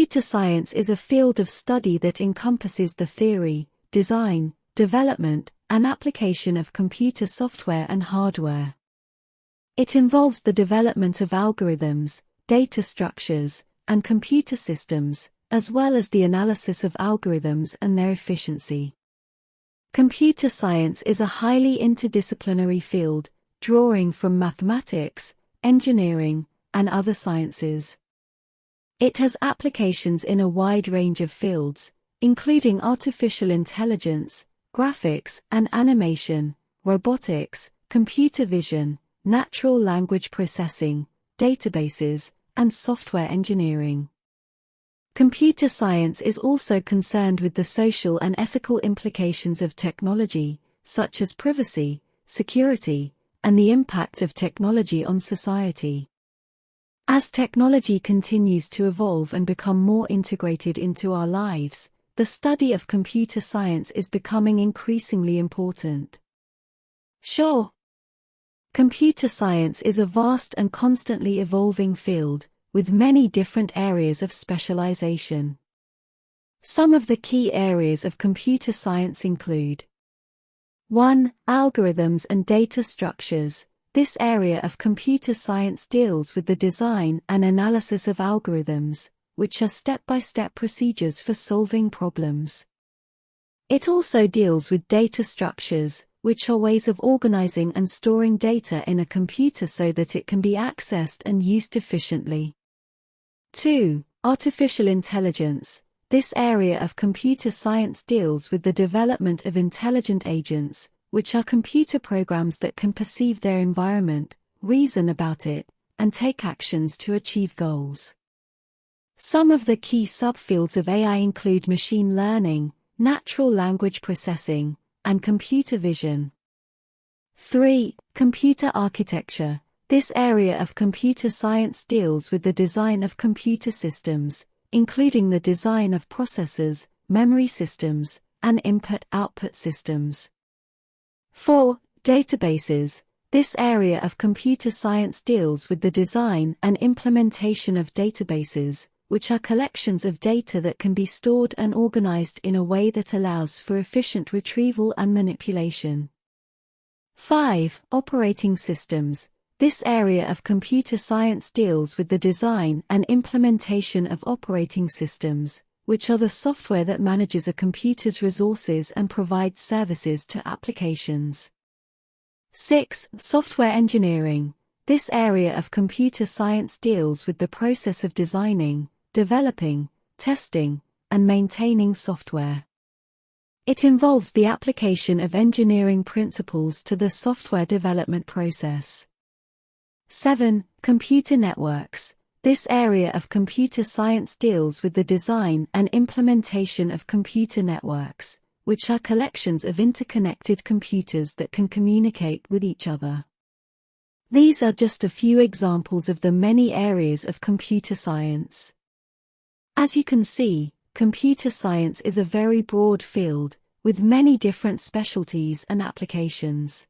Computer science is a field of study that encompasses the theory, design, development, and application of computer software and hardware. It involves the development of algorithms, data structures, and computer systems, as well as the analysis of algorithms and their efficiency. Computer science is a highly interdisciplinary field, drawing from mathematics, engineering, and other sciences. It has applications in a wide range of fields, including artificial intelligence, graphics and animation, robotics, computer vision, natural language processing, databases, and software engineering. Computer science is also concerned with the social and ethical implications of technology, such as privacy, security, and the impact of technology on society. As technology continues to evolve and become more integrated into our lives, the study of computer science is becoming increasingly important. Sure. Computer science is a vast and constantly evolving field, with many different areas of specialization. Some of the key areas of computer science include 1. Algorithms and data structures. This area of computer science deals with the design and analysis of algorithms, which are step-by-step procedures for solving problems. It also deals with data structures, which are ways of organizing and storing data in a computer so that it can be accessed and used efficiently. 2. Artificial intelligence. This area of computer science deals with the development of intelligent agents, which are computer programs that can perceive their environment, reason about it, and take actions to achieve goals. Some of the key subfields of AI include machine learning, natural language processing, and computer vision. 3. Computer architecture. This area of computer science deals with the design of computer systems, including the design of processors, memory systems, and input-output systems. 4. Databases. This area of computer science deals with the design and implementation of databases, which are collections of data that can be stored and organized in a way that allows for efficient retrieval and manipulation. 5. Operating systems. This area of computer science deals with the design and implementation of operating systems, which are the software that manages a computer's resources and provides services to applications. 6. Software engineering. This area of computer science deals with the process of designing, developing, testing, and maintaining software. It involves the application of engineering principles to the software development process. 7. Computer networks. This area of computer science deals with the design and implementation of computer networks, which are collections of interconnected computers that can communicate with each other. These are just a few examples of the many areas of computer science. As you can see, computer science is a very broad field, with many different specialties and applications.